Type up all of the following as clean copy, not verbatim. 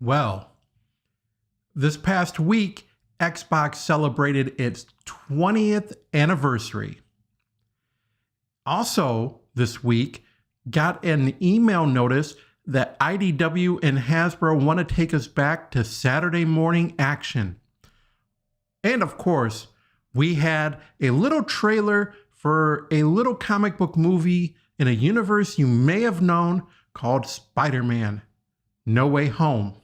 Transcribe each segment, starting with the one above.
Well, this past week, Xbox celebrated its 20th anniversary. Also, this week, got an email notice that IDW and Hasbro want to take us back to Saturday morning action. And of course, we had a little trailer for a little comic book movie in a universe you may have known called Spider-Man: No Way Home.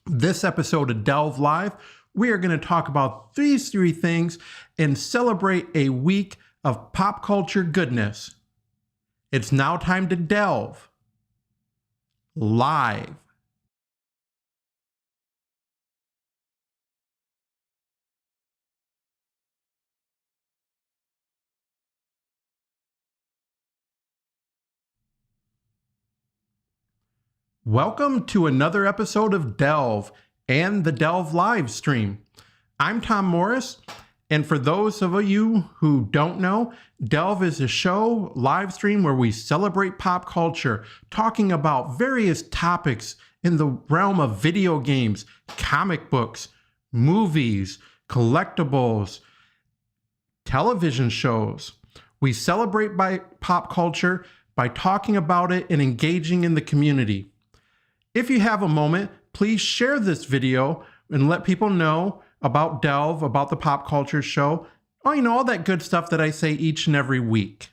This episode of Delve Live, we are going to talk about these three things and celebrate a week of pop culture goodness. It's now time to delve live. Welcome to another episode of Delve and the Delve live stream. I'm Tom Morris, and for those of you who don't know, Delve is a show live stream where we celebrate pop culture, talking about various topics in the realm of video games, comic books, movies, collectibles, television shows. We celebrate by pop culture by talking about it and engaging in the community. If you have a moment, please share this video and let people know about Delve, about the pop culture show, all that good stuff that I say each and every week.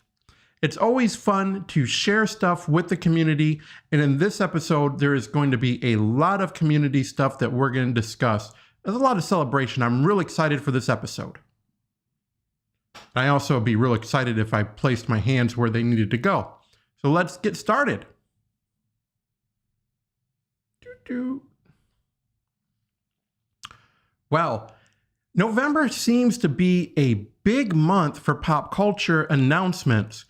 It's always fun to share stuff with the community, and in this episode, there is going to be a lot of community stuff that we're going to discuss. There's a lot of celebration. I'm really excited for this episode. I also would be real excited if I placed my hands where they needed to go. So let's get started. Well, November seems to be a big month for pop culture announcements.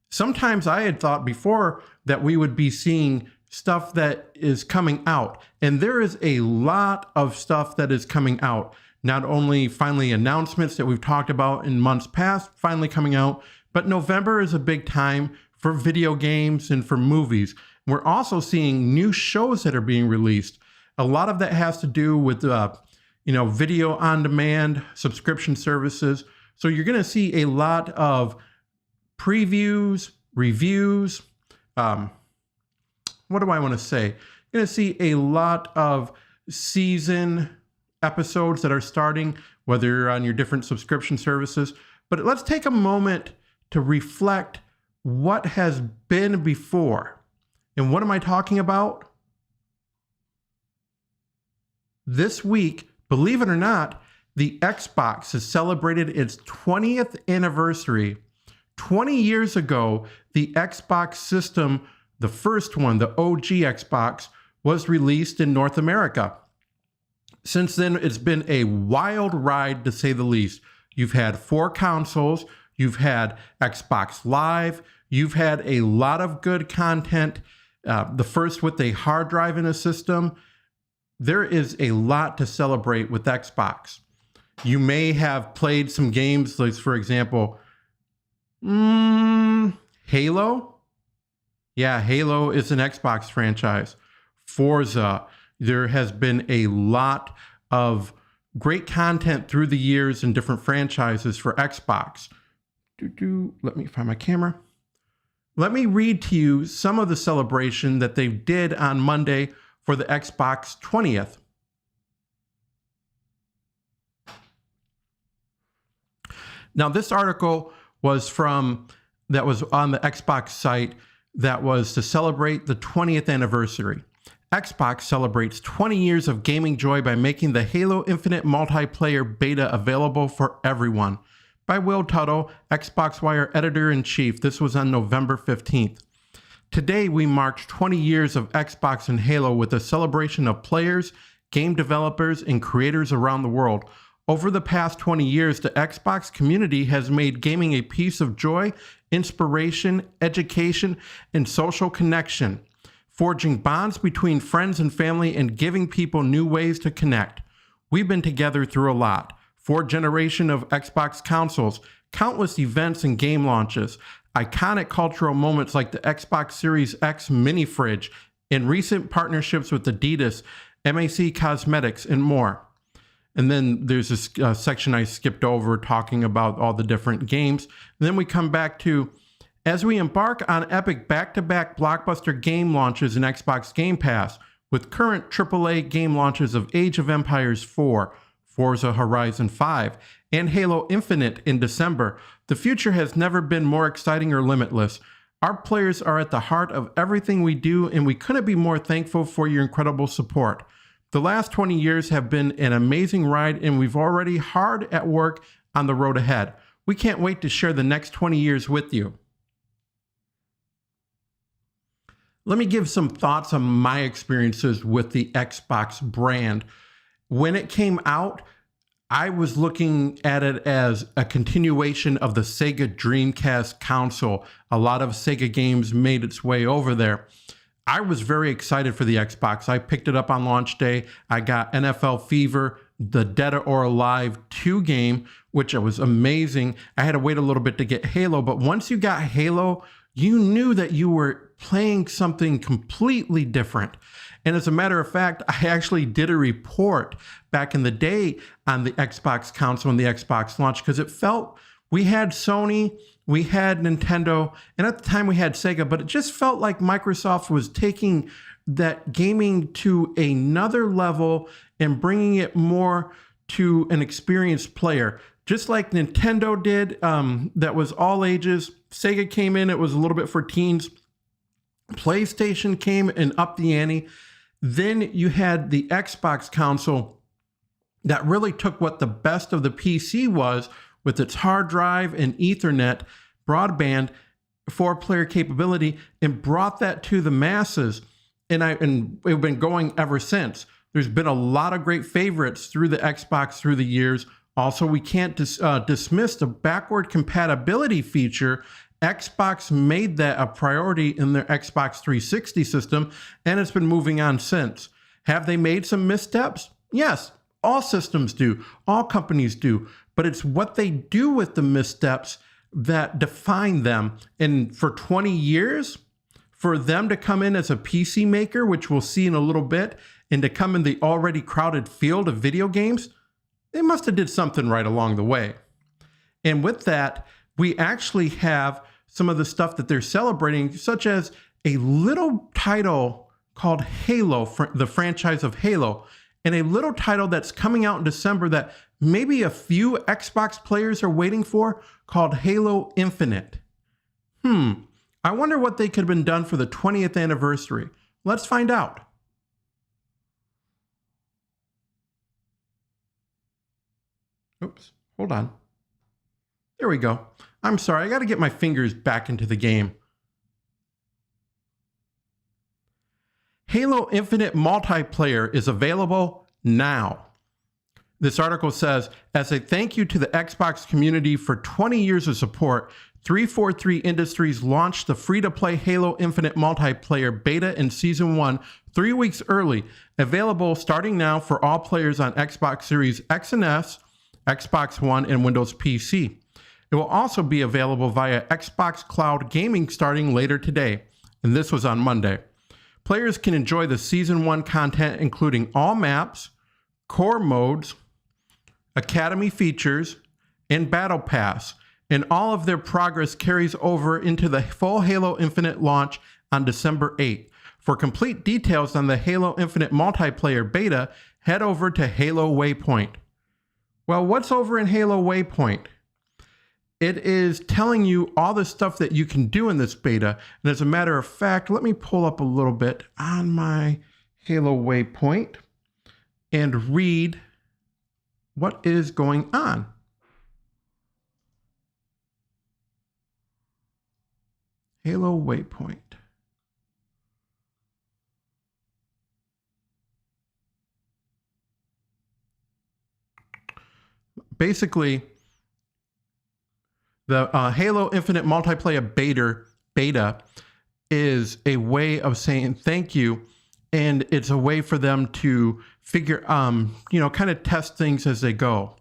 Sometimes I had thought before that we would be seeing stuff that is coming out, and there is a lot of stuff that is coming out. Not only finally announcements that we've talked about in months past finally coming out, but November is a big time for video games and for movies. We're also seeing new shows that are being released. A lot of that has to do with, video on demand, subscription services. So you're going to see a lot of previews, reviews. What do I want to say? You're going to see a lot of season episodes that are starting, whether you're on your different subscription services. But let's take a moment to reflect what has been before. And what am I talking about? This week, believe it or not, the Xbox has celebrated its 20th anniversary. 20 years ago, the Xbox system, the first one, the OG Xbox, was released in North America. Since then, it's been a wild ride, to say the least. You've had 4 consoles, you've had Xbox Live, you've had a lot of good content. The first with a hard drive in a system. There is a lot to celebrate with Xbox. You may have played some games, like for example, Halo. Yeah, Halo is an Xbox franchise. Forza. There has been a lot of great content through the years in different franchises for Xbox. Let me find my camera. Let me read to you some of the celebration that they did on Monday for the Xbox 20th. Now, this article was on the Xbox site that was to celebrate the 20th anniversary. Xbox celebrates 20 years of gaming joy by making the Halo Infinite multiplayer beta available for everyone. By Will Tuttle, Xbox Wire Editor-in-Chief. This was on November 15th. Today, we marked 20 years of Xbox and Halo with a celebration of players, game developers, and creators around the world. Over the past 20 years, the Xbox community has made gaming a piece of joy, inspiration, education, and social connection, forging bonds between friends and family and giving people new ways to connect. We've been together through a lot. 4th generation of Xbox consoles, countless events and game launches, iconic cultural moments like the Xbox Series X mini fridge, and recent partnerships with Adidas MAC Cosmetics, and more. And then there's this section I skipped over talking about all the different games. And then we come back to, as we embark on epic back-to-back blockbuster game launches in Xbox Game Pass, with current AAA game launches of Age of Empires 4, Forza Horizon 5, and Halo Infinite in December, the future has never been more exciting or limitless. Our players are at the heart of everything we do, and we couldn't be more thankful for your incredible support. The last 20 years have been an amazing ride, and we've already hard at work on the road ahead. We can't wait to share the next 20 years with you. Let me give some thoughts on my experiences with the Xbox brand. When it came out, I was looking at it as a continuation of the Sega Dreamcast console. A lot of Sega games made its way over there. I was very excited for the Xbox. I picked it up on launch day. I got NFL Fever, the Dead or Alive 2 game, which was amazing. I had to wait a little bit to get Halo, but once you got Halo, you knew that you were playing something completely different. And as a matter of fact, I actually did a report back in the day on the Xbox console and the Xbox launch, because it felt, we had Sony, we had Nintendo, and at the time we had Sega, but it just felt like Microsoft was taking that gaming to another level and bringing it more to an experienced player. Just like Nintendo did, that was all ages. Sega came in, it was a little bit for teens. PlayStation came and upped the ante. Then you had the Xbox console that really took what the best of the PC was with its hard drive and Ethernet broadband 4-player capability and brought that to the masses. And we've been going ever since. There's been a lot of great favorites through the Xbox through the years. Also, we can't dismiss the backward compatibility feature. Xbox made that a priority in their Xbox 360 system, and it's been moving on since. Have they made some missteps? Yes, all systems do, all companies do, but it's what they do with the missteps that define them. And for 20 years, for them to come in as a PC maker, which we'll see in a little bit, and to come in the already crowded field of video games, they must have did something right along the way. And with that, we actually have some of the stuff that they're celebrating, such as a little title called Halo, the franchise of Halo, and a little title that's coming out in December that maybe a few Xbox players are waiting for, called Halo Infinite. I wonder what they could have been done for the 20th anniversary. Let's find out. Oops, hold on. There we go. I'm sorry, I got to get my fingers back into the game. Halo Infinite multiplayer is available now. This article says, as a thank you to the Xbox community for 20 years of support, 343 Industries launched the free-to-play Halo Infinite multiplayer beta in Season 1 3 weeks early, available starting now for all players on Xbox Series X and S, Xbox One, and Windows PC. It will also be available via Xbox Cloud Gaming starting later today, and this was on Monday. Players can enjoy the Season 1 content, including all maps, core modes, Academy features, and Battle Pass, and all of their progress carries over into the full Halo Infinite launch on December 8th. For complete details on the Halo Infinite multiplayer beta, head over to Halo Waypoint. Well, what's over in Halo Waypoint? It is telling you all the stuff that you can do in this beta. And as a matter of fact, let me pull up a little bit on my Halo Waypoint and read what is going on. Halo Waypoint. Basically, the Halo Infinite multiplayer beta is a way of saying thank you, and it's a way for them to figure, kind of test things as they go.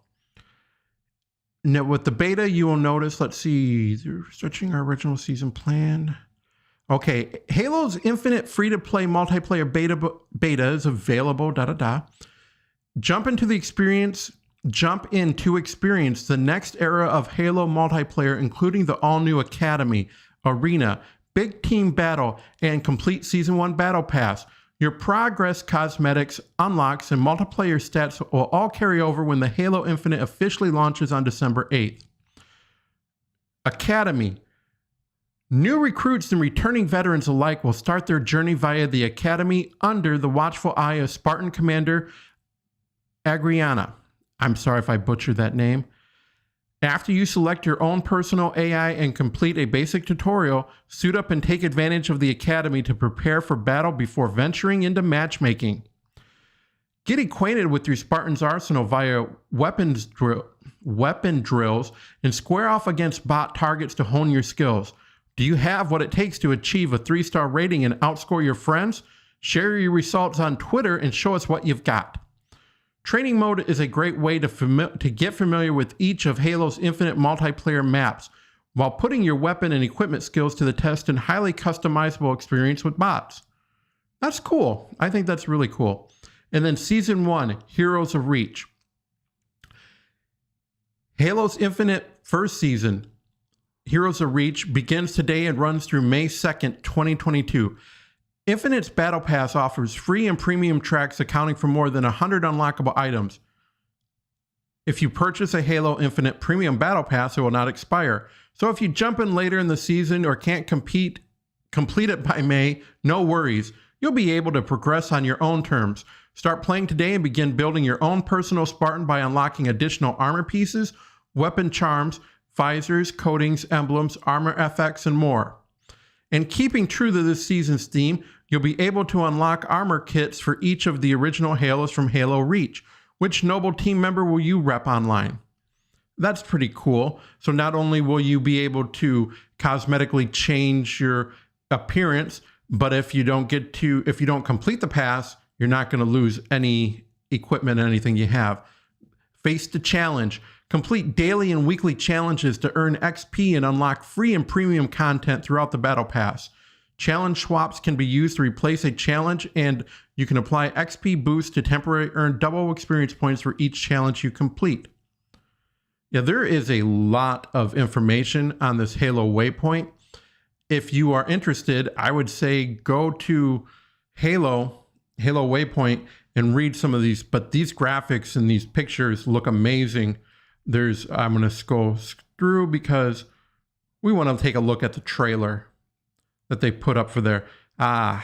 Now, with the beta, you will notice, let's see, they're stretching our original season plan. Okay, Halo's Infinite free-to-play multiplayer beta is available, Jump into experience the next era of Halo multiplayer, including the all-new Academy, Arena, Big Team Battle, and complete Season 1 Battle Pass. Your progress, cosmetics, unlocks, and multiplayer stats will all carry over when the Halo Infinite officially launches on December 8th. Academy. New recruits and returning veterans alike will start their journey via the Academy under the watchful eye of Spartan Commander Agriana. I'm sorry if I butchered that name. After you select your own personal AI and complete a basic tutorial, suit up and take advantage of the Academy to prepare for battle before venturing into matchmaking. Get acquainted with your Spartan's arsenal via weapon drills and square off against bot targets to hone your skills. Do you have what it takes to achieve a 3-star rating and outscore your friends? Share your results on Twitter and show us what you've got. Training mode is a great way to get familiar with each of Halo's infinite multiplayer maps, while putting your weapon and equipment skills to the test in highly customizable experience with bots. That's cool. I think that's really cool. And then Season 1, Heroes of Reach. Halo's Infinite first season, Heroes of Reach, begins today and runs through May 2nd, 2022. Infinite's Battle Pass offers free and premium tracks accounting for more than 100 unlockable items. If you purchase a Halo Infinite Premium Battle Pass, it will not expire. So if you jump in later in the season or can't complete it by May, no worries. You'll be able to progress on your own terms. Start playing today and begin building your own personal Spartan by unlocking additional armor pieces, weapon charms, visors, coatings, emblems, armor FX, and more. And keeping true to this season's theme, you'll be able to unlock armor kits for each of the original Halos from Halo Reach. Which noble team member will you rep online? That's pretty cool. So not only will you be able to cosmetically change your appearance, but if you don't complete the pass, you're not going to lose any equipment or anything you have. Face the challenge. Complete daily and weekly challenges to earn XP and unlock free and premium content throughout the Battle Pass. Challenge swaps can be used to replace a challenge, and you can apply XP boosts to temporarily earn double experience points for each challenge you complete. Yeah, there is a lot of information on this Halo Waypoint. If you are interested, I would say go to Halo Waypoint and read some of these, but these graphics and these pictures look amazing. I'm going to scroll through because we want to take a look at the trailer that they put up for there. Yeah,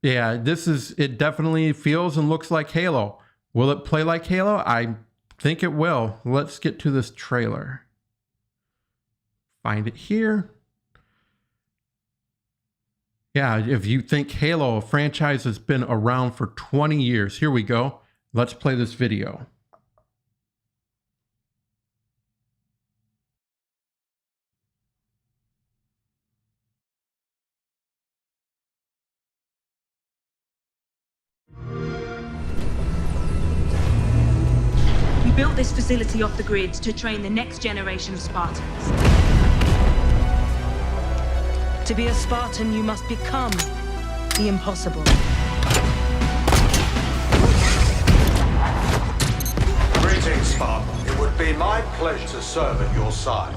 it definitely feels and looks like Halo. Will it play like Halo? I think it will. Let's get to this trailer. Find it here. Yeah, if you think Halo franchise has been around for 20 years, here we go. Let's play this video. We built this facility off the grid to train the next generation of Spartans. To be a Spartan, you must become the impossible. Greetings, Spartan. It would be my pleasure to serve at your side.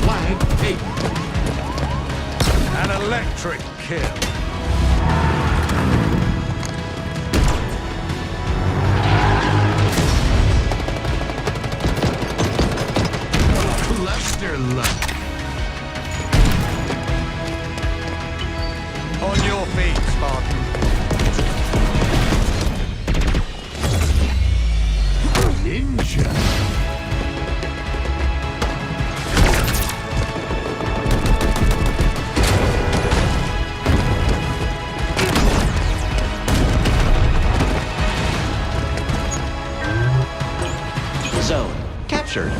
Flag taken. An electric kill. Cluster luck. On your feet, Spartan. Ninja. Zone captured.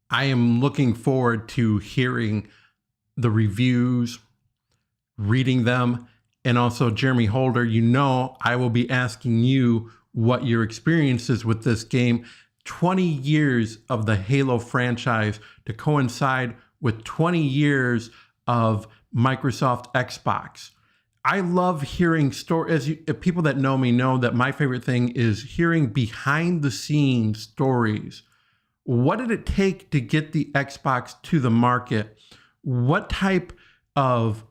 I am looking forward to hearing the reviews, reading them, and also Jeremy Holder, I will be asking you what your experience is with this game. 20 years of the Halo franchise to coincide with 20 years of Microsoft Xbox. I love hearing stories. People that know me know that my favorite thing is hearing behind the scenes stories. What did it take to get the Xbox to the market? What type of,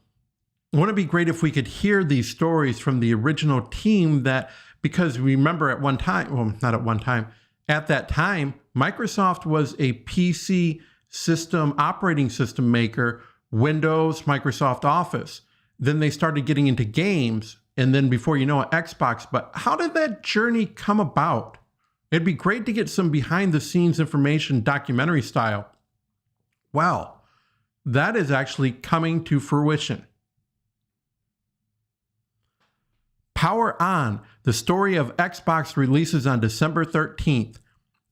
wouldn't it be great if we could hear these stories from the original team because remember at that time, Microsoft was a PC operating system maker, Windows, Microsoft Office. Then they started getting into games, and then before you know it, Xbox. But how did that journey come about? It'd be great to get some behind the scenes information, documentary style. Well, that is actually coming to fruition. Power On, the story of Xbox, releases on December 13th.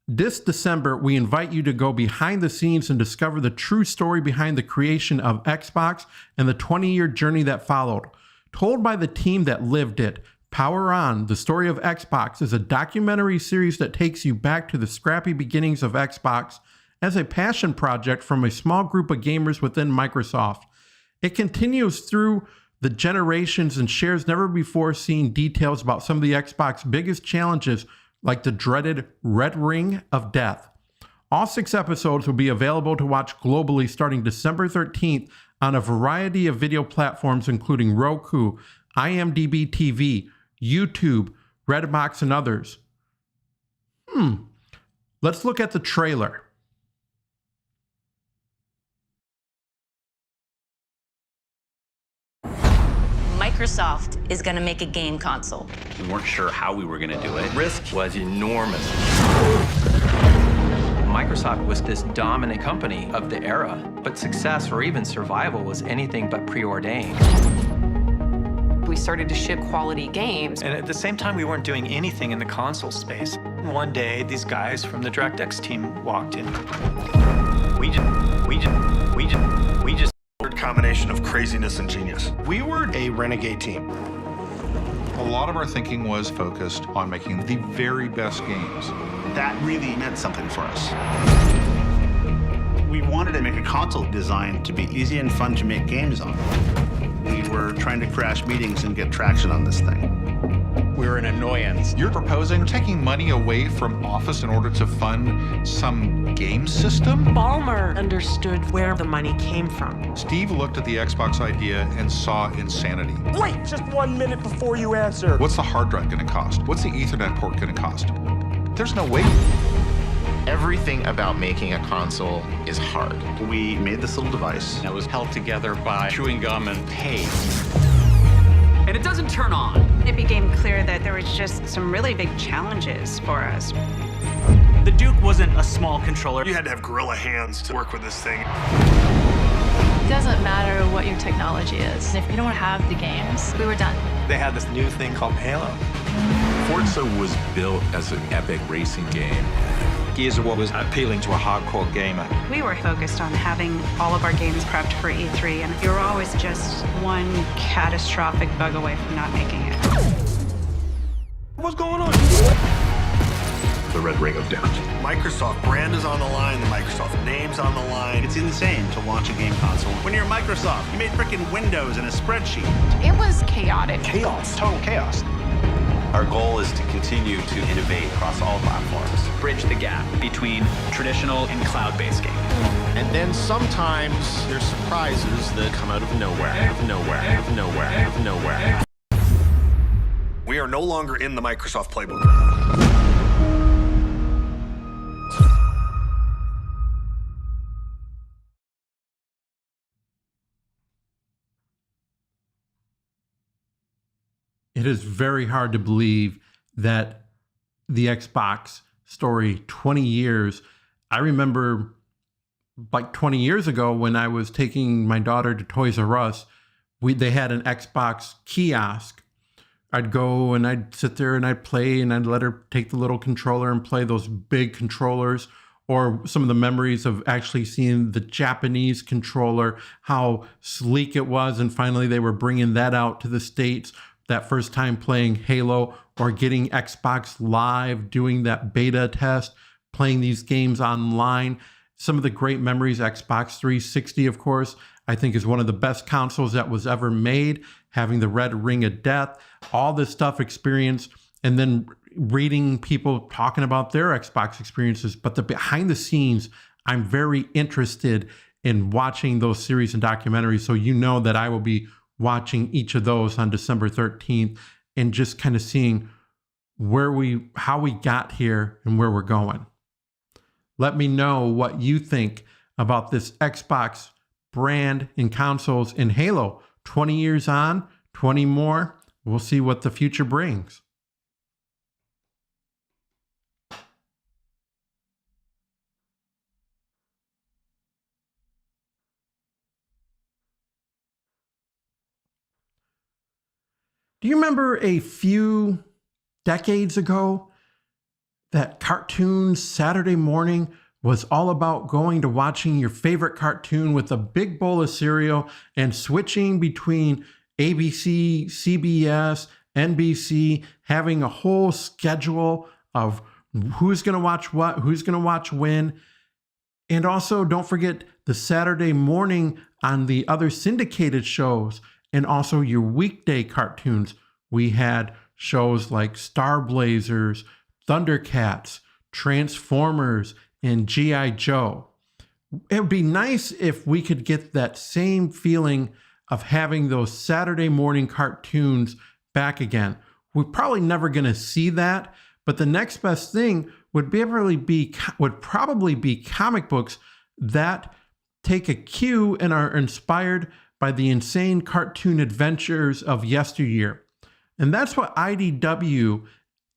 This December, we invite you to go behind the scenes and discover the true story behind the creation of Xbox and the 20-year journey that followed. Told by the team that lived it, Power On, the story of Xbox, is a documentary series that takes you back to the scrappy beginnings of Xbox as a passion project from a small group of gamers within Microsoft. It continues through the generations and shares never before seen details about some of the Xbox's biggest challenges, like the dreaded Red Ring of Death. All 6 episodes will be available to watch globally starting December 13th on a variety of video platforms, including Roku, IMDb TV, YouTube, Redbox, and others. Let's look at the trailer. Microsoft is going to make a game console. We weren't sure how we were going to do it. Risk was enormous. Microsoft was this dominant company of the era, but success or even survival was anything but preordained. We started to ship quality games. And at the same time, we weren't doing anything in the console space. One day, these guys from the DirectX team walked in. We just Combination of craziness and genius. We were a renegade team. A lot of our thinking was focused on making the very best games. That really meant something for us. We wanted to make a console designed to be easy and fun to make games on. We were trying to crash meetings and get traction on this thing. We're an annoyance. You're proposing taking money away from Office in order to fund some game system? Ballmer understood where the money came from. Steve looked at the Xbox idea and saw insanity. Wait just 1 minute before you answer. What's the hard drive going to cost? What's the Ethernet port going to cost? There's no way. Everything about making a console is hard. We made this little device that was held together by chewing gum and paste. And it doesn't turn on. It became clear that there was just some really big challenges for us. The Duke wasn't a small controller. You had to have gorilla hands to work with this thing. It doesn't matter what your technology is. If you don't have the games, we were done. They had this new thing called Halo. Forza was built as an epic racing game. Gears of War was appealing to a hardcore gamer. We were focused on having all of our games prepped for E3, and you were always just one catastrophic bug away from not making it. What's going on? The Red Ring of Death. Microsoft brand is on the line, the Microsoft name's on the line. It's insane to launch a game console. When you're Microsoft, you made freaking Windows and a spreadsheet. It was chaotic. Chaos. Total chaos. Our goal is to continue to innovate across all platforms. Bridge the gap between traditional and cloud-based gaming. And then sometimes there's surprises that come out of nowhere, of nowhere, of nowhere, of nowhere. We are no longer in the Microsoft playbook. It is very hard to believe that the Xbox story, 20 years. I remember like 20 years ago when I was taking my daughter to Toys R Us, they had an Xbox kiosk. I'd go and I'd sit there and I'd play and I'd let her take the little controller and play those big controllers. or some of the memories of actually seeing the Japanese controller, how sleek it was, and finally they were bringing that out to the States, that first time playing Halo, or getting Xbox Live, doing that beta test, playing these games online. Some of the great memories, Xbox 360, of course, I think is one of the best consoles that was ever made, having the red ring of death, all this stuff experienced, and then reading people talking about their Xbox experiences. But the behind the scenes, I'm very interested in watching those series and documentaries. So you know that I will be watching each of those on December 13th and just kind of seeing how we got here and where we're going. Let me know what you think about this Xbox brand and consoles in Halo. 20 years on, 20 more. We'll see what the future brings. Do you remember a few decades ago that cartoon Saturday morning was all about going to watching your favorite cartoon with a big bowl of cereal and switching between ABC, CBS, NBC, having a whole schedule of who's going to watch what, who's going to watch when. And also don't forget the Saturday morning on the other syndicated shows, and also your weekday cartoons. We had shows like Star Blazers, Thundercats, Transformers, and G.I. Joe. It would be nice if we could get that same feeling of having those Saturday morning cartoons back again. We're probably never going to see that, but the next best thing would probably be comic books that take a cue and are inspired by the insane cartoon adventures of yesteryear. And that's what IDW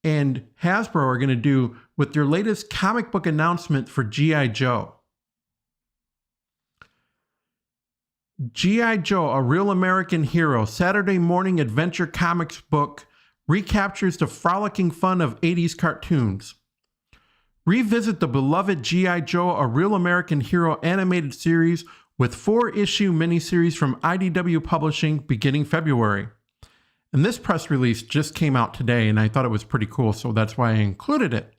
and Hasbro are going to do with their latest comic book announcement for G.I. Joe. G.I. Joe, A Real American Hero, Saturday morning adventure comics book, recaptures the frolicking fun of 80s cartoons. Revisit the beloved G.I. Joe, A Real American Hero animated series with 4-issue miniseries from IDW Publishing beginning February. And this press release just came out today, and I thought it was pretty cool, so that's why I included it.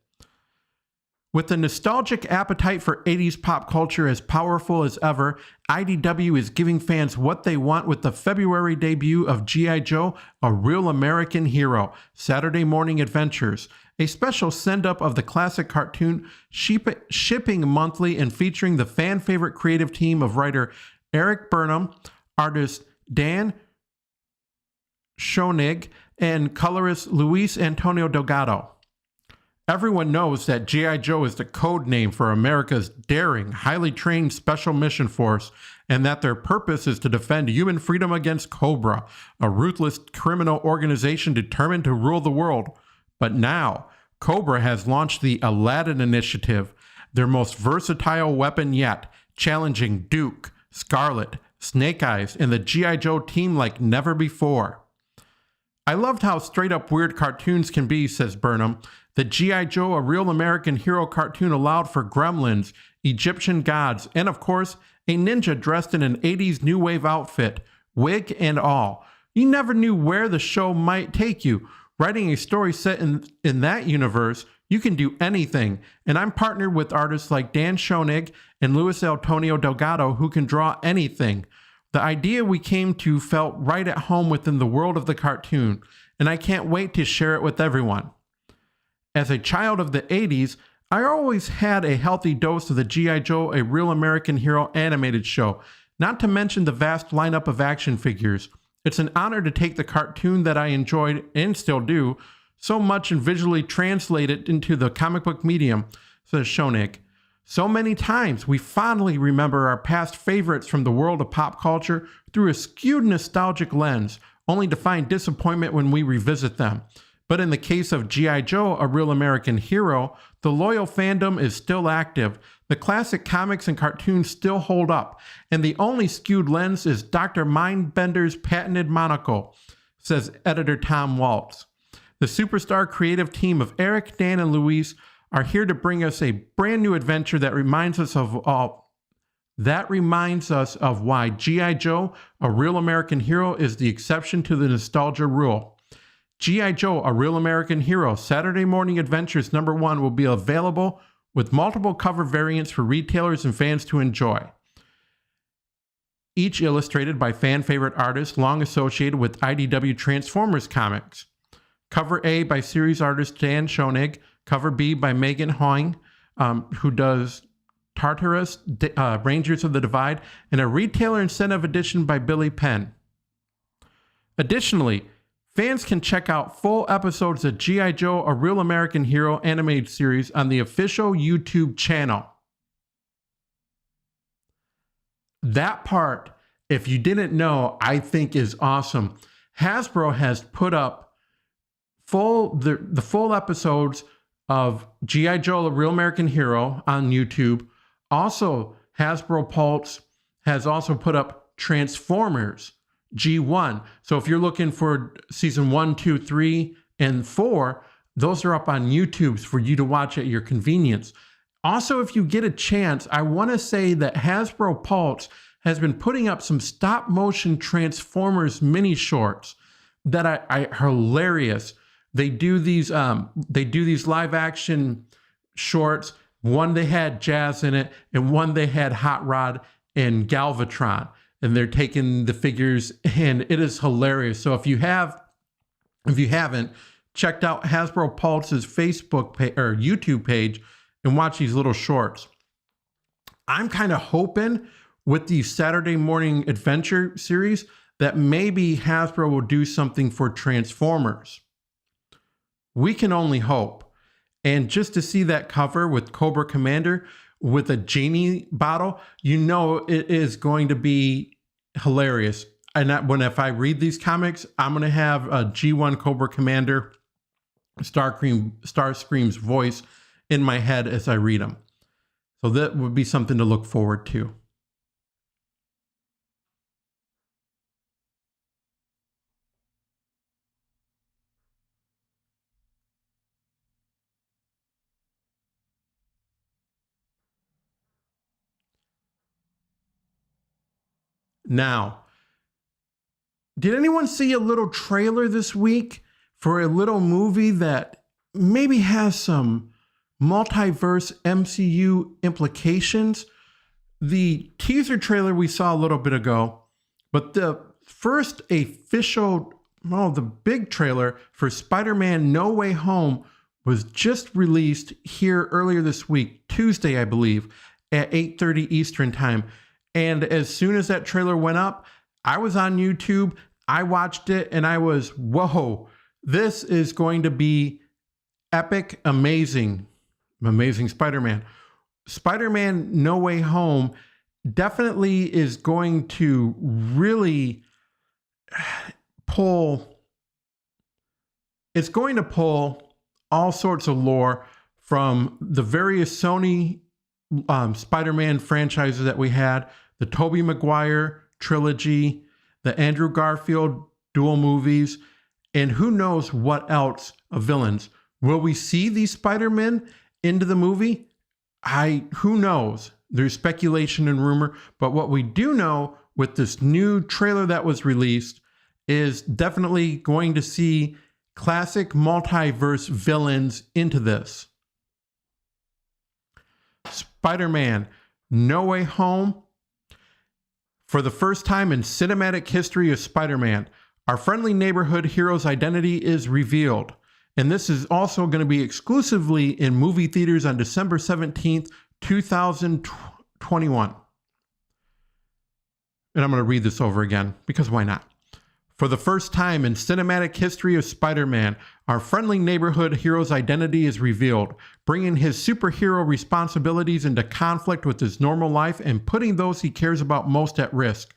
With the nostalgic appetite for 80s pop culture as powerful as ever, IDW is giving fans what they want with the February debut of G.I. Joe, A Real American Hero, Saturday Morning Adventures, a special send-up of the classic cartoon, shipping monthly and featuring the fan-favorite creative team of writer Eric Burnham, artist Dan Schoenig, and colorist Luis Antonio Delgado. Everyone knows that G.I. Joe is the code name for America's daring, highly trained Special Mission Force, and that their purpose is to defend human freedom against Cobra, a ruthless criminal organization determined to rule the world. But now, Cobra has launched the Aladdin Initiative, their most versatile weapon yet, challenging Duke, Scarlet, Snake Eyes, and the G.I. Joe team like never before. I loved how straight up weird cartoons can be, says Burnham. The G.I. Joe, A Real American Hero cartoon allowed for gremlins, Egyptian gods, and of course, a ninja dressed in an 80s new wave outfit, wig and all. You never knew where the show might take you. Writing a story set in that universe, you can do anything. And I'm partnered with artists like Dan Schoenig and Luis Antonio Delgado who can draw anything. The idea we came to felt right at home within the world of the cartoon, and I can't wait to share it with everyone. As a child of the 80s, I always had a healthy dose of the G.I. Joe, A Real American Hero animated show, not to mention the vast lineup of action figures. It's an honor to take the cartoon that I enjoyed, and still do, so much and visually translate it into the comic book medium, says Schoenig. So many times we fondly remember our past favorites from the world of pop culture through a skewed nostalgic lens, only to find disappointment when we revisit them. But in the case of G.I. Joe, A Real American Hero, the loyal fandom is still active, the classic comics and cartoons still hold up, and the only skewed lens is Dr. Mindbender's patented monocle, says editor Tom Waltz. The superstar creative team of Eric, Dan, and Luis are here to bring us a brand new adventure that reminds us of why G.I. Joe, A Real American Hero, is the exception to the nostalgia rule. G.I. Joe, A Real American Hero, Saturday Morning Adventures #1 will be available with multiple cover variants for retailers and fans to enjoy. Each illustrated by fan favorite artists long associated with IDW Transformers comics. Cover A by series artist Dan Schoenig, cover B by Megan Hoying, who does Tartarus, Rangers of the Divide, and a retailer incentive edition by Billy Penn. Additionally, fans can check out full episodes of G.I. Joe, A Real American Hero animated series on the official YouTube channel. That part, if you didn't know, I think is awesome. Hasbro has put up the full episodes of G.I. Joe, A Real American Hero on YouTube. Also, Hasbro Pulse has also put up Transformers G1. So if you're looking for season 1, 2, 3, and 4, those are up on YouTube for you to watch at your convenience. Also, if you get a chance, I want to say that Hasbro Pulse has been putting up some stop motion Transformers mini shorts that are hilarious. They do these live action shorts. One they had Jazz in it, and one they had Hot Rod and Galvatron, and they're taking the figures, and it is hilarious. So if you haven't checked out Hasbro Pulse's Facebook page or YouTube page and watch these little shorts, I'm kind of hoping with the Saturday Morning Adventure series that maybe Hasbro will do something for Transformers. We can only hope. And just to see that cover with Cobra Commander with a genie bottle, you know it is going to be hilarious. And if I read these comics, I'm going to have a G1 Cobra Commander Starscream's voice in my head as I read them. So that would be something to look forward to. Now, did anyone see a little trailer this week for a little movie that maybe has some multiverse MCU implications? The teaser trailer we saw a little bit ago, but the first official, the big trailer for Spider-Man No Way Home was just released here earlier this week, Tuesday, I believe, at 8:30 Eastern time. And as soon as that trailer went up, I was on YouTube, I watched it, and I was, whoa, this is going to be epic, amazing Spider-Man. Spider-Man No Way Home definitely is going to really pull all sorts of lore from the various Sony Spider-Man franchises that we had, the Tobey Maguire trilogy, the Andrew Garfield dual movies, and who knows what else of villains. Will we see these Spider-Men into the movie? Who knows? There's speculation and rumor, but what we do know with this new trailer that was released is definitely going to see classic multiverse villains into this. Spider-Man No Way Home. For the first time in cinematic history of Spider-Man, our friendly neighborhood hero's identity is revealed. And this is also going to be exclusively in movie theaters on December 17th, 2021. And I'm going to read this over again, because why not? For the first time in cinematic history of Spider-Man, our friendly neighborhood hero's identity is revealed, bringing his superhero responsibilities into conflict with his normal life and putting those he cares about most at risk.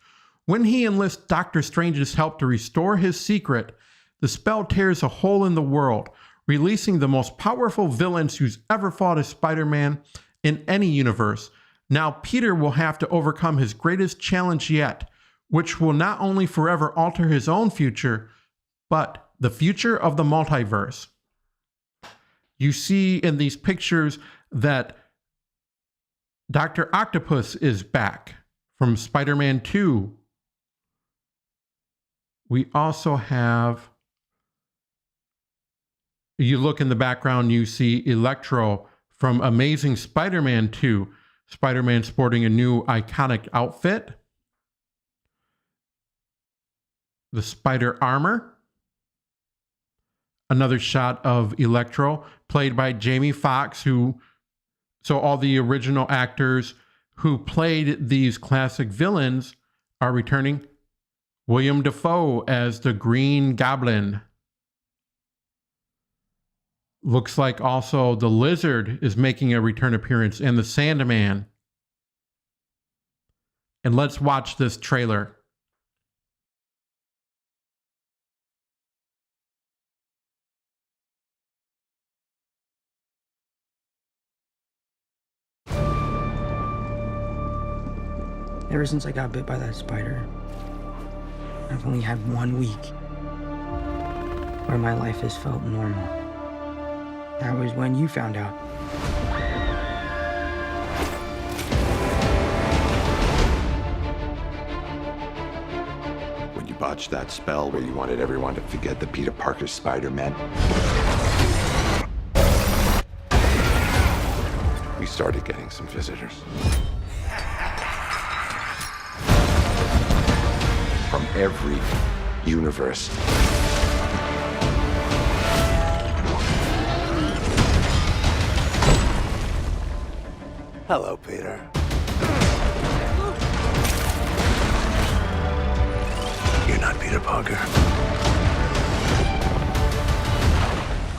When he enlists Doctor Strange's help to restore his secret, the spell tears a hole in the world, releasing the most powerful villains who's ever fought as Spider-Man in any universe. Now Peter will have to overcome his greatest challenge yet, which will not only forever alter his own future, but the future of the multiverse. You see in these pictures that Dr. Octopus is back from Spider-Man 2. We also have, you look in the background, you see Electro from Amazing Spider-Man 2. Spider-Man sporting a new iconic outfit. The spider armor. Another shot of Electro, played by Jamie Foxx, so all the original actors who played these classic villains are returning. William Dafoe as the Green Goblin. Looks like also the Lizard is making a return appearance, and the Sandman. And let's watch this trailer. Ever since I got bit by that spider, I've only had 1 week where my life has felt normal. That was when you found out. When you botched that spell where you wanted everyone to forget that Peter Parker's Spider-Man, we started getting some visitors. From every universe. Hello, Peter. You're not Peter Parker.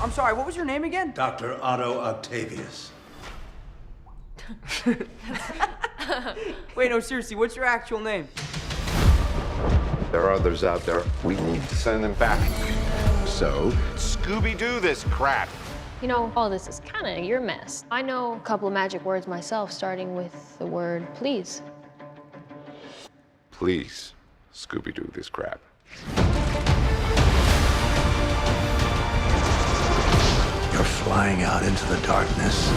I'm sorry, what was your name again? Dr. Otto Octavius. Wait, no, seriously, what's your actual name? There are others out there. We need to send them back. So, Scooby-Doo this crap. You know, all this is kind of your mess. I know a couple of magic words myself, starting with the word please. Please, Scooby-Doo this crap. You're flying out into the darkness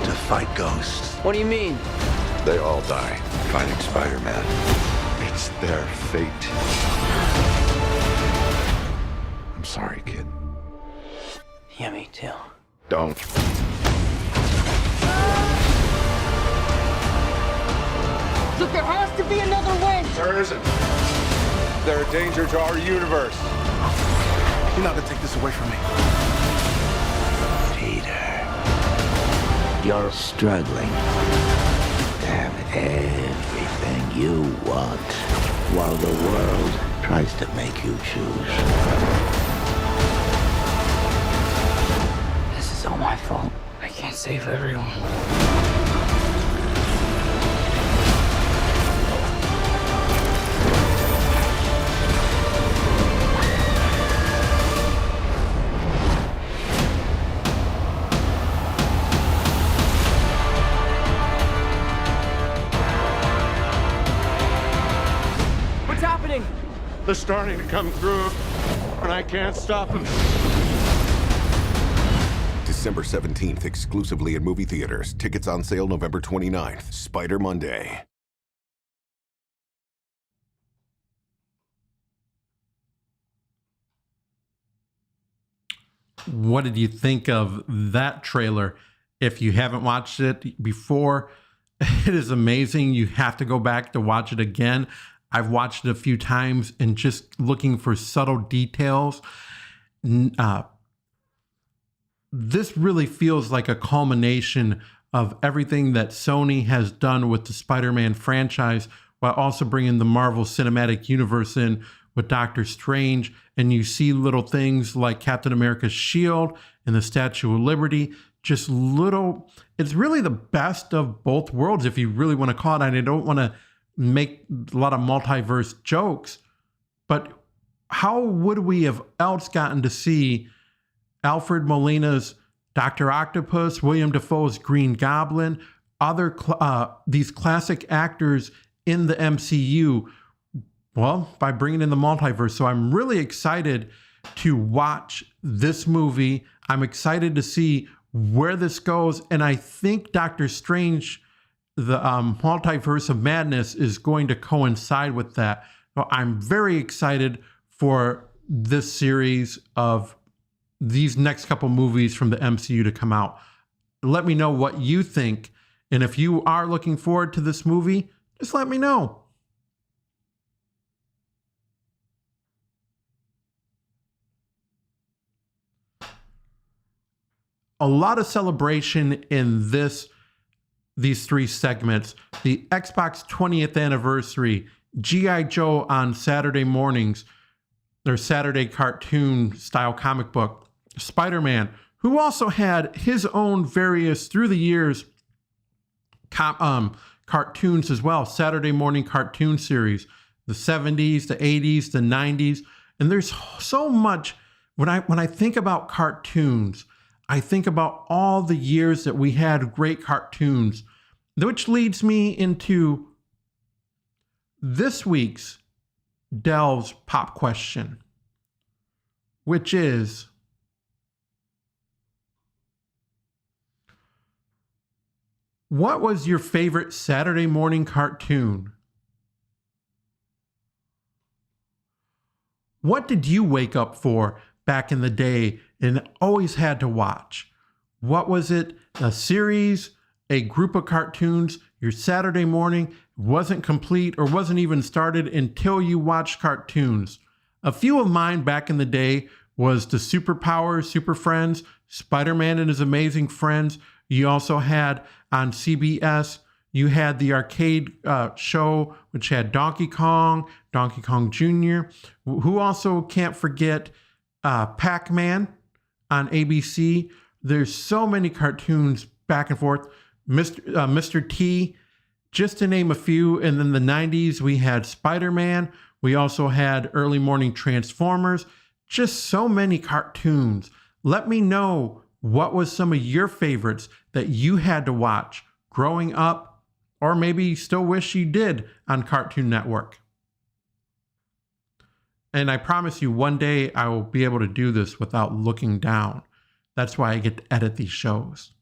to fight ghosts. What do you mean? They all die fighting Spider-Man. It's their fate. I'm sorry, kid. Yeah, me too. Don't. Look, there has to be another way! There isn't. They're a danger to our universe. You're not gonna take this away from me. Peter, you're struggling to have everything you want while the world tries to make you choose. This is all my fault. I can't save everyone. What's happening? They're starting to come through, and I can't stop them. December 17th, exclusively in movie theaters. Tickets on sale November 29th. Spider Monday. What did you think of that trailer? If you haven't watched it before, it is amazing. You have to go back to watch it again. I've watched it a few times and just looking for subtle details. This really feels like a culmination of everything that Sony has done with the Spider-Man franchise, while also bringing the Marvel Cinematic Universe in with Doctor Strange. And you see little things like Captain America's shield and the Statue of Liberty, just little, it's really the best of both worlds, if you really want to call it. And I don't want to make a lot of multiverse jokes, but how would we have else gotten to see Alfred Molina's Dr. Octopus, William Dafoe's Green Goblin, other these classic actors in the MCU? Well, by bringing in the multiverse. So I'm really excited to watch this movie. I'm excited to see where this goes. And I think Doctor Strange, the Multiverse of Madness, is going to coincide with that. So I'm very excited for this series of these next couple movies from the MCU to come out. Let me know what you think. And if you are looking forward to this movie, just let me know. A lot of celebration in these three segments. The Xbox 20th anniversary, G.I. Joe on Saturday mornings, their Saturday cartoon style comic book, Spider-Man, who also had his own various, through the years, cartoons as well, Saturday morning cartoon series, the 70s, the 80s, the 90s. And there's so much, when I think about cartoons, I think about all the years that we had great cartoons, which leads me into this week's Delve's pop question, which is, what was your favorite Saturday morning cartoon? What did you wake up for back in the day and always had to watch? What was it? A series, a group of cartoons, your Saturday morning wasn't complete or wasn't even started until you watched cartoons. A few of mine back in the day was the Superpowers, Super Friends, Spider-Man and His Amazing Friends. You also had on CBS, you had the arcade show, which had Donkey Kong Jr., who also can't forget Pac-Man on ABC. There's so many cartoons back and forth. Mr. T, just to name a few. And then the 90s, we had Spider-Man. We also had early morning Transformers. Just so many cartoons. Let me know what was some of your favorites that you had to watch growing up, or maybe you still wish you did on Cartoon Network. And I promise you, one day I will be able to do this without looking down. That's why I get to edit these shows.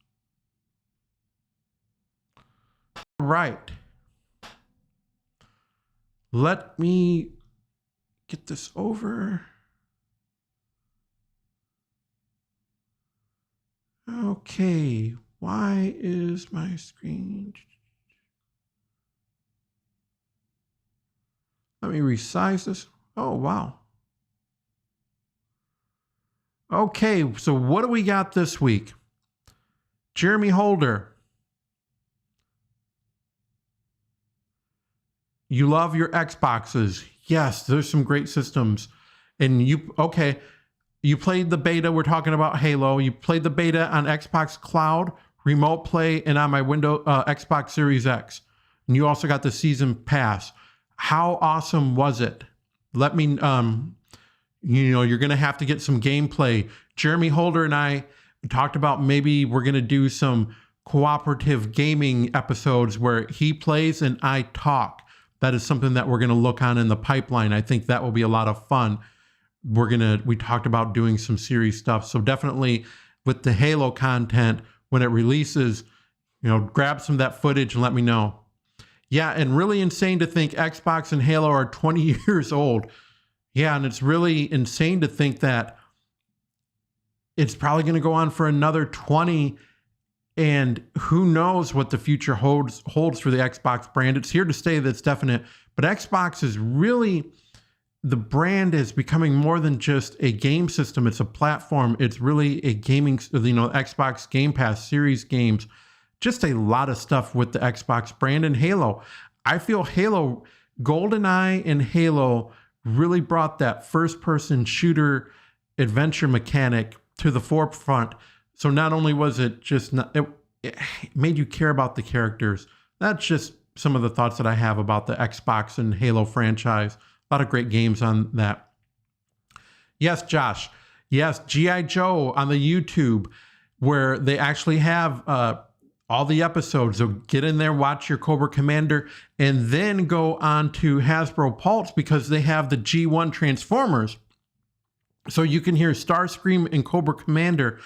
All right. Let me get this over. Okay, why is my screen? Let me resize this. Oh, wow. Okay, so what do we got this week? Jeremy Holder. You love your Xboxes. Yes, there's some great systems. And you played the beta. We're talking about Halo. You played the beta on Xbox Cloud, Remote Play, and on my Xbox Series X. And you also got the season pass. How awesome was it? Let me, you're going to have to get some gameplay. Jeremy Holder and I talked about maybe we're going to do some cooperative gaming episodes where he plays and I talk. That is something that we're going to look on in the pipeline. I think that will be a lot of fun. We talked about doing some series stuff. So definitely with the Halo content, when it releases, grab some of that footage and let me know. Yeah, and really insane to think Xbox and Halo are 20 years old. Yeah, and it's really insane to think that it's probably going to go on for another 20, and who knows what the future holds for the Xbox brand. It's here to stay, that's definite. But Xbox is really, the brand is becoming more than just a game system. It's a platform. It's really a gaming, Xbox Game Pass series games. Just a lot of stuff with the Xbox brand and Halo. I feel Halo, GoldenEye and Halo really brought that first-person shooter adventure mechanic to the forefront. So not only was it just, it made you care about the characters. That's just some of the thoughts that I have about the Xbox and Halo franchise. A lot of great games on that. Yes, Josh. Yes, G.I. Joe on the YouTube, where they actually have all the episodes. So get in there, watch your Cobra Commander, and then go on to Hasbro Pulse because they have the G1 Transformers. So you can hear Starscream and Cobra Commander.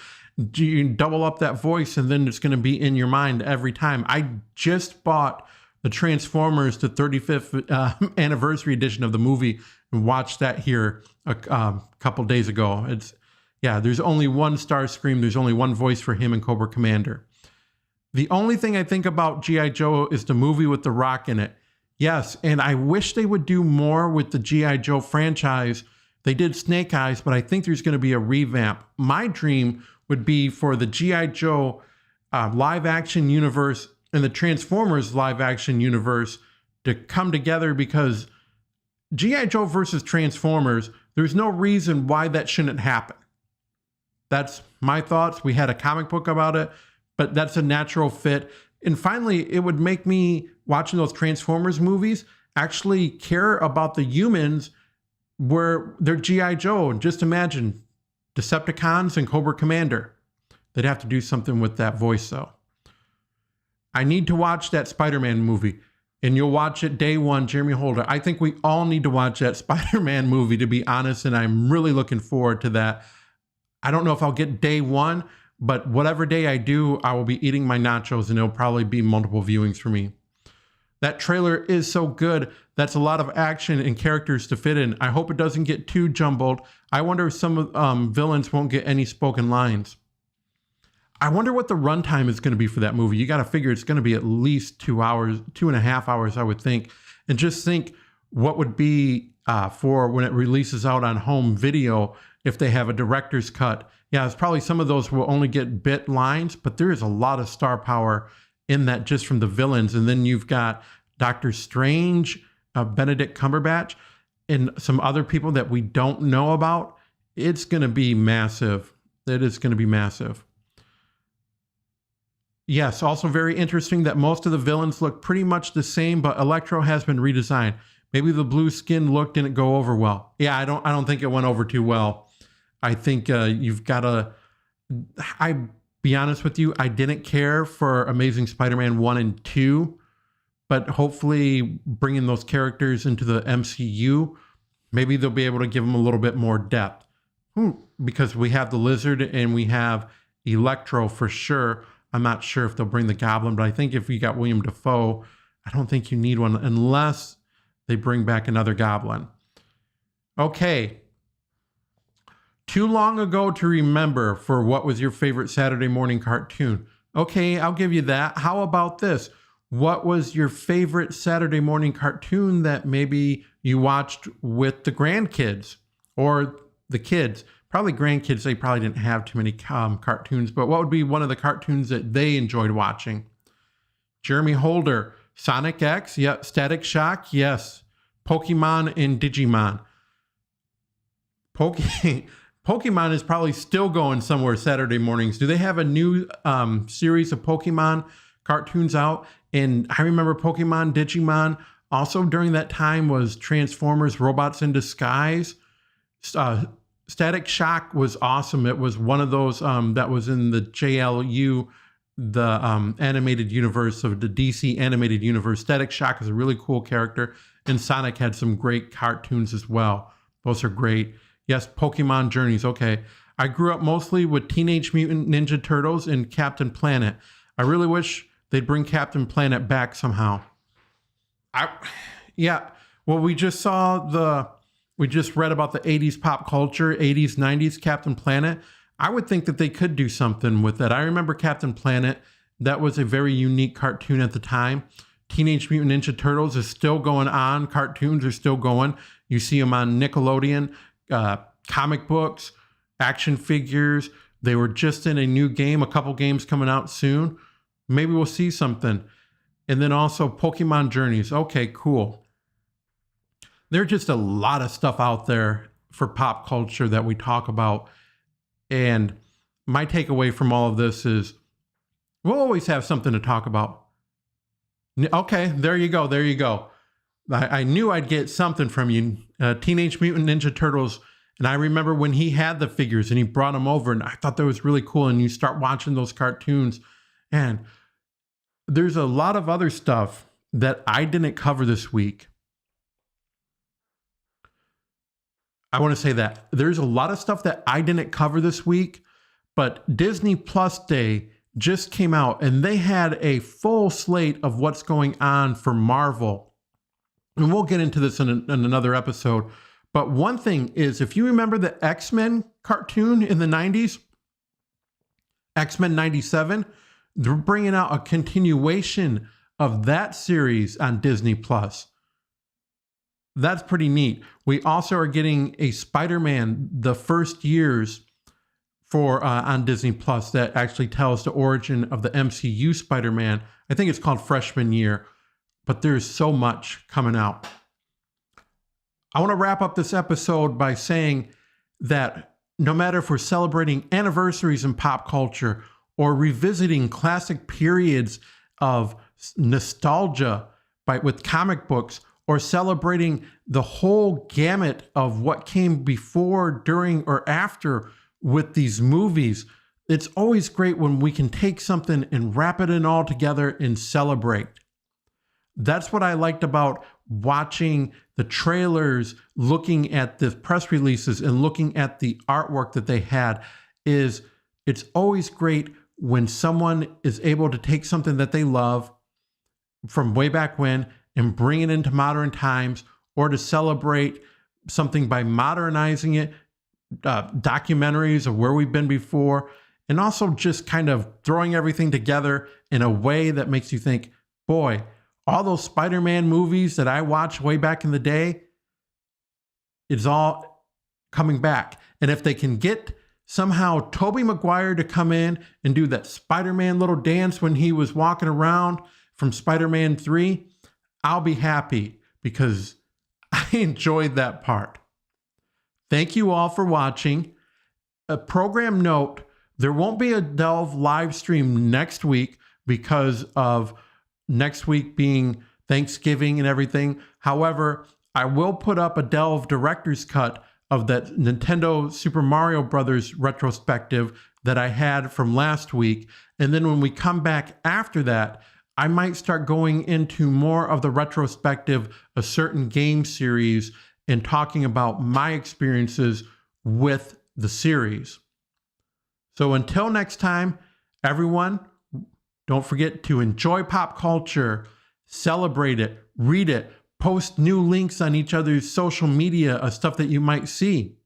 You double up that voice and then it's going to be in your mind every time. I just bought the Transformers, the 35th anniversary edition of the movie, and watched that here a couple days ago. There's only one Starscream. There's only one voice for him and Cobra Commander. The only thing I think about G.I. Joe is the movie with The Rock in it. Yes, and I wish they would do more with the G.I. Joe franchise. They did Snake Eyes, but I think there's going to be a revamp. My dream would be for the G.I. Joe live action universe and the Transformers live action universe to come together, because G.I. Joe versus Transformers, there's no reason why that shouldn't happen. That's my thoughts. We had a comic book about it, but that's a natural fit. And finally, it would make me, watching those Transformers movies, actually care about the humans where they're G.I. Joe. And just imagine Decepticons and Cobra Commander. They'd have to do something with that voice, though. I need to watch that Spider-Man movie, and you'll watch it day one, Jeremy Holder. I think we all need to watch that Spider-Man movie, to be honest, and I'm really looking forward to that. I don't know if I'll get day one, but whatever day I do, I will be eating my nachos, and it'll probably be multiple viewings for me. That trailer is so good. That's a lot of action and characters to fit in. I hope it doesn't get too jumbled. I wonder if some villains won't get any spoken lines. I wonder what the runtime is going to be for that movie. You got to figure it's going to be at least 2 hours, 2.5 hours, I would think. And just think what would be for when it releases out on home video if they have a director's cut. Yeah, it's probably some of those will only get bit lines, but there is a lot of star power in that just from the villains. And then you've got Doctor Strange, Benedict Cumberbatch, and some other people that we don't know about. It's going to be massive. It is going to be massive. Yes, also very interesting that most of the villains look pretty much the same, but Electro has been redesigned. Maybe the blue skin look didn't go over well. Yeah, I don't think it went over too well. I think you've got to, I be honest with you, I didn't care for Amazing Spider-Man 1 and 2, but hopefully bringing those characters into the MCU, maybe they'll be able to give them a little bit more depth. Because we have the Lizard and we have Electro for sure. I'm not sure if they'll bring the Goblin, but I think if you got William Dafoe, I don't think you need one unless they bring back another Goblin. Okay. Too long ago to remember for what was your favorite Saturday morning cartoon. Okay, I'll give you that. How about this? What was your favorite Saturday morning cartoon that maybe you watched with the grandkids or the kids? Probably grandkids, they probably didn't have too many cartoons, but what would be one of the cartoons that they enjoyed watching? Jeremy Holder, Sonic X, yep. Static Shock, yes. Pokemon and Digimon. Pokemon is probably still going somewhere Saturday mornings. Do they have a new series of Pokemon cartoons out? And I remember Pokemon, Digimon. Also during that time was Transformers, Robots in Disguise. Static Shock was awesome. It was one of those that was in the JLU, the animated universe of the DC animated universe. Static Shock is a really cool character, and Sonic had some great cartoons as well. Those are great. Yes, Pokemon Journeys. Okay. I grew up mostly with Teenage Mutant Ninja Turtles and Captain Planet. I really wish they'd bring Captain Planet back somehow. Well, we just read about the 80s pop culture, 80s, 90s Captain Planet. I would think that they could do something with that. I remember Captain Planet. That was a very unique cartoon at the time. Teenage Mutant Ninja Turtles is still going on. Cartoons are still going. You see them on Nickelodeon, comic books, action figures. They were just in a new game, a couple games coming out soon. Maybe we'll see something. And then also Pokemon Journeys. Okay, cool. There's just a lot of stuff out there for pop culture that we talk about. And my takeaway from all of this is we'll always have something to talk about. Okay, there you go. There you go. I knew I'd get something from you. Teenage Mutant Ninja Turtles. And I remember when he had the figures and he brought them over, and I thought that was really cool. And you start watching those cartoons, and there's a lot of other stuff that I didn't cover this week. I want to say that there's a lot of stuff that I didn't cover this week, but Disney Plus Day just came out and they had a full slate of what's going on for Marvel. And we'll get into this in another episode. But one thing is, if you remember the X-Men cartoon in the 90s, X-Men 97, they're bringing out a continuation of that series on Disney Plus. That's pretty neat. We also are getting a Spider-Man, the first years for on Disney Plus that actually tells the origin of the MCU Spider-Man. I think it's called Freshman Year, but there's so much coming out. I want to wrap up this episode by saying that no matter if we're celebrating anniversaries in pop culture or revisiting classic periods of nostalgia with comic books, or celebrating the whole gamut of what came before, during, or after with these movies, it's always great when we can take something and wrap it in all together and celebrate. That's what I liked about watching the trailers, looking at the press releases and looking at the artwork that they had. Is it's always great when someone is able to take something that they love from way back when and bring it into modern times, or to celebrate something by modernizing it, documentaries of where we've been before, and also just kind of throwing everything together in a way that makes you think, boy, all those Spider-Man movies that I watched way back in the day, it's all coming back. And if they can get somehow Tobey Maguire to come in and do that Spider-Man little dance when he was walking around from Spider-Man 3, I'll be happy because I enjoyed that part. Thank you all for watching. A program note, there won't be a Delve live stream next week because of next week being Thanksgiving and everything. However, I will put up a Delve director's cut of that Nintendo Super Mario Brothers retrospective that I had from last week. And then when we come back after that, I might start going into more of the retrospective, a certain game series, and talking about my experiences with the series. So until next time, everyone, don't forget to enjoy pop culture, celebrate it, read it, post new links on each other's social media of stuff that you might see,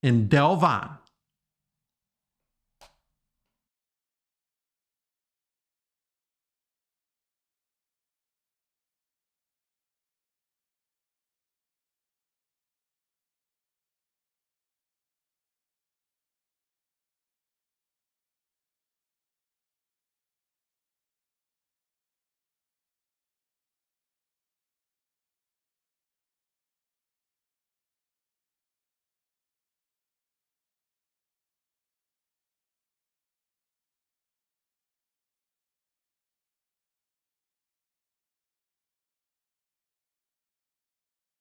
and delve on.